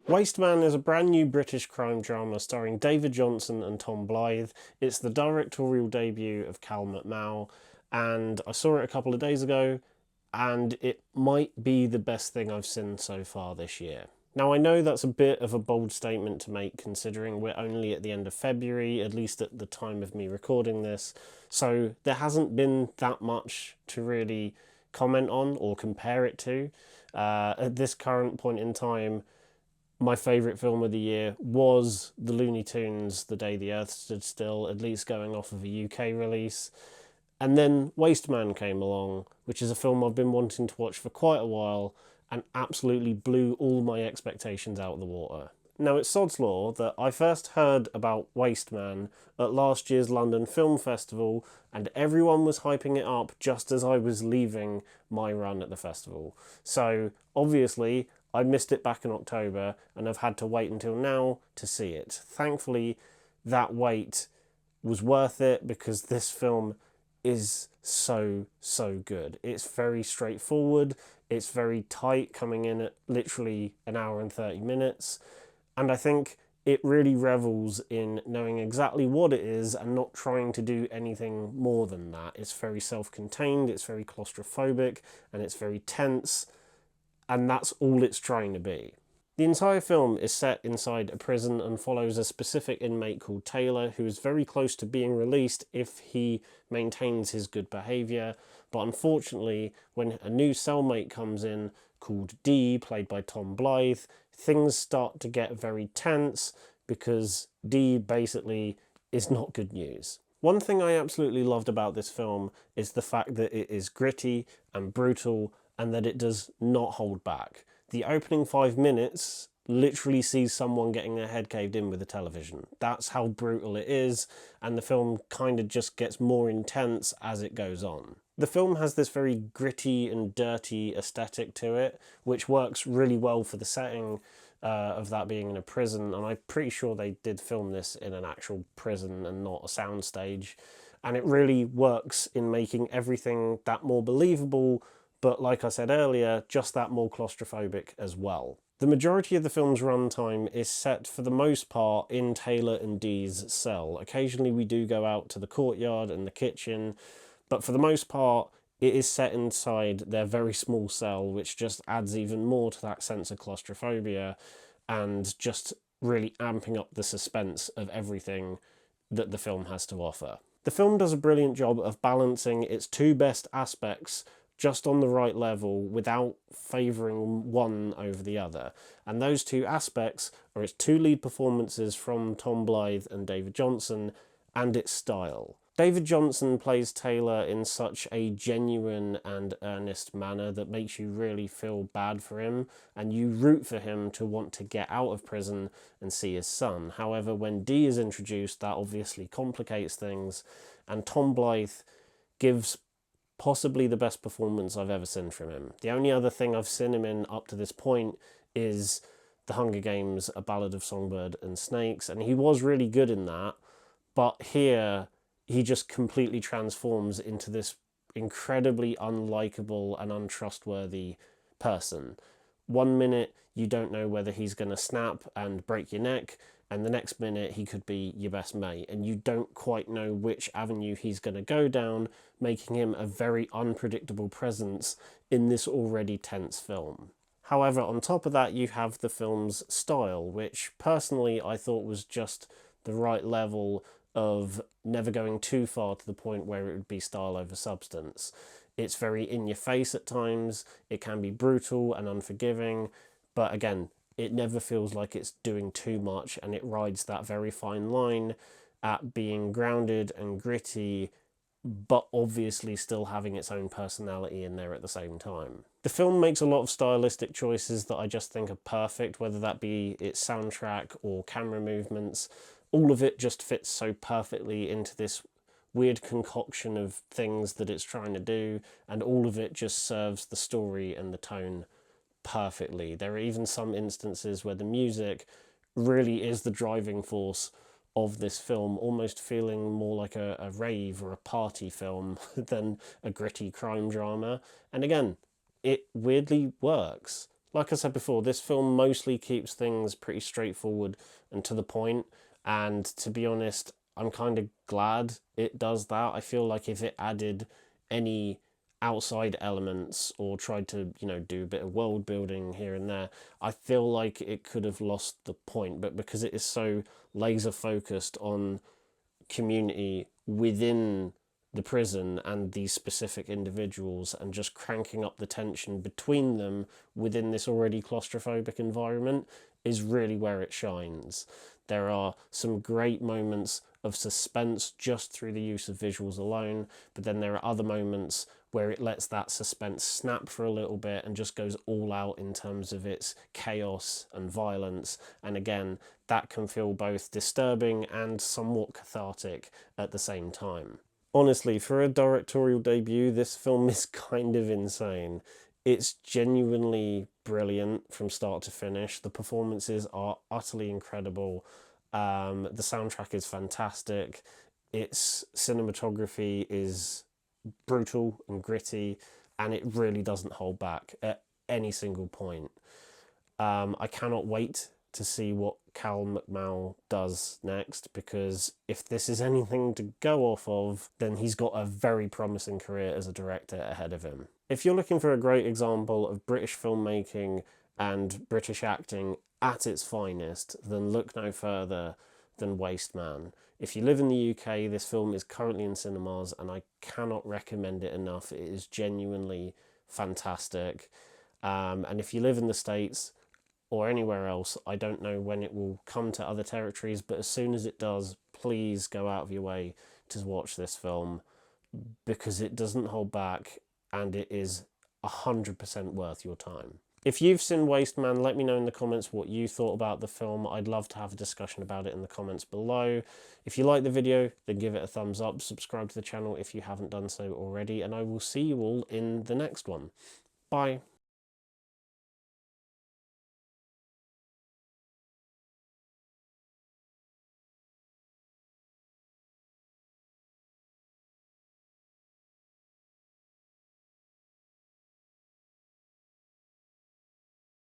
Wasteman is a brand new British crime drama starring David Johnson and Tom Blythe. It's the directorial debut of Cal McMahon, and I saw it a couple of days ago, and it might be the best thing I've seen so far this year. Now, I know that's a bit of a bold statement to make considering we're only at the end of February, at least at the time of me recording this, so there hasn't been that much to really comment on or compare it to. At this current point in time, my favourite film of the year was the Looney Tunes The Day the Earth Stood Still, at least going off of a UK release. And then Wasteman came along, which is a film I've been wanting to watch for quite a while and absolutely blew all my expectations out of the water. Now, it's sod's law that I first heard about Wasteman at last year's London Film Festival, and everyone was hyping it up just as I was leaving my run at the festival. So, obviously, I missed it back in October, and I've had to wait until now to see it. Thankfully, that wait was worth it because this film is so good. It's very straightforward, it's very tight, coming in at literally an hour and 30 minutes, and I think it really revels in knowing exactly what it is and not trying to do anything more than that. It's very self-contained, it's very claustrophobic, and it's very tense, and that's all it's trying to be. The entire film is set inside a prison and follows a specific inmate called Taylor, who is very close to being released if he maintains his good behaviour, but unfortunately, when a new cellmate comes in called Dee, played by Tom Blythe, things start to get very tense because Dee basically is not good news. One thing I absolutely loved about this film is the fact that it is gritty and brutal and that it does not hold back. The opening 5 minutes literally sees someone getting their head caved in with a television. That's how brutal it is, and the film kind of just gets more intense as it goes on. The film has this very gritty and dirty aesthetic to it, which works really well for the setting of that being in a prison, and I'm pretty sure they did film this in an actual prison and not a soundstage, and it really works in making everything that more believable, but like I said earlier, just that more claustrophobic as well. The majority of the film's runtime is set for the most part in Taylor and Dee's cell. Occasionally we do go out to the courtyard and the kitchen, but for the most part it is set inside their very small cell, which just adds even more to that sense of claustrophobia and just really amping up the suspense of everything that the film has to offer. The film does a brilliant job of balancing its two best aspects just on the right level without favouring one over the other. And those two aspects are its two lead performances from Tom Blythe and David Johnson, and its style. David Johnson plays Taylor in such a genuine and earnest manner that makes you really feel bad for him, and you root for him to want to get out of prison and see his son. However, when Dee is introduced, that obviously complicates things, and Tom Blythe gives possibly the best performance I've ever seen from him. The only other thing I've seen him in up to this point is The Hunger Games, A Ballad of Songbird and Snakes, and he was really good in that, but here he just completely transforms into this incredibly unlikable and untrustworthy person. One minute you don't know whether he's going to snap and break your neck, and the next minute he could be your best mate, and you don't quite know which avenue he's going to go down, making him a very unpredictable presence in this already tense film. However, on top of that, you have the film's style, which personally I thought was just the right level of never going too far to the point where it would be style over substance. It's very in your face at times, it can be brutal and unforgiving, but again, it never feels like it's doing too much, and it rides that very fine line at being grounded and gritty, but obviously still having its own personality in there at the same time. The film makes a lot of stylistic choices that I just think are perfect, whether that be its soundtrack or camera movements. All of it just fits so perfectly into this weird concoction of things that it's trying to do, and all of it just serves the story and the tone perfectly. There are even some instances where the music really is the driving force of this film, almost feeling more like a rave or a party film than a gritty crime drama. And again, it weirdly works. like I said before, this film mostly keeps things pretty straightforward and to the point, and to be honest, I'm kind of glad it does that. I feel like if it added any outside elements or tried to, do a bit of world building here and there, I feel like it could have lost the point. But because it is so laser focused on community within the prison and these specific individuals, and just cranking up the tension between them within this already claustrophobic environment, is really where it shines. There are some great moments of suspense just through the use of visuals alone, but then there are other moments where it lets that suspense snap for a little bit and just goes all out in terms of its chaos and violence. And again, that can feel both disturbing and somewhat cathartic at the same time. Honestly, for a directorial debut, this film is kind of insane. It's genuinely brilliant from start to finish. The performances are utterly incredible. The soundtrack is fantastic. Its cinematography is brutal and gritty, and it really doesn't hold back at any single point. I cannot wait to see what Cal McMahon does next, because if this is anything to go off of, then he's got a very promising career as a director ahead of him. If you're looking for a great example of British filmmaking and British acting at its finest, then look no further than Wasteman. If you live in the UK, this film is currently in cinemas, and I cannot recommend it enough. It is genuinely fantastic. And if you live in the States or anywhere else, I don't know when it will come to other territories, but as soon as it does, please go out of your way to watch this film, because it doesn't hold back and it is 100% worth your time. If you've seen Wasteman, let me know in the comments what you thought about the film. I'd love to have a discussion about it in the comments below. If you like the video, then give it a thumbs up, subscribe to the channel if you haven't done so already, and I will see you all in the next one. Bye.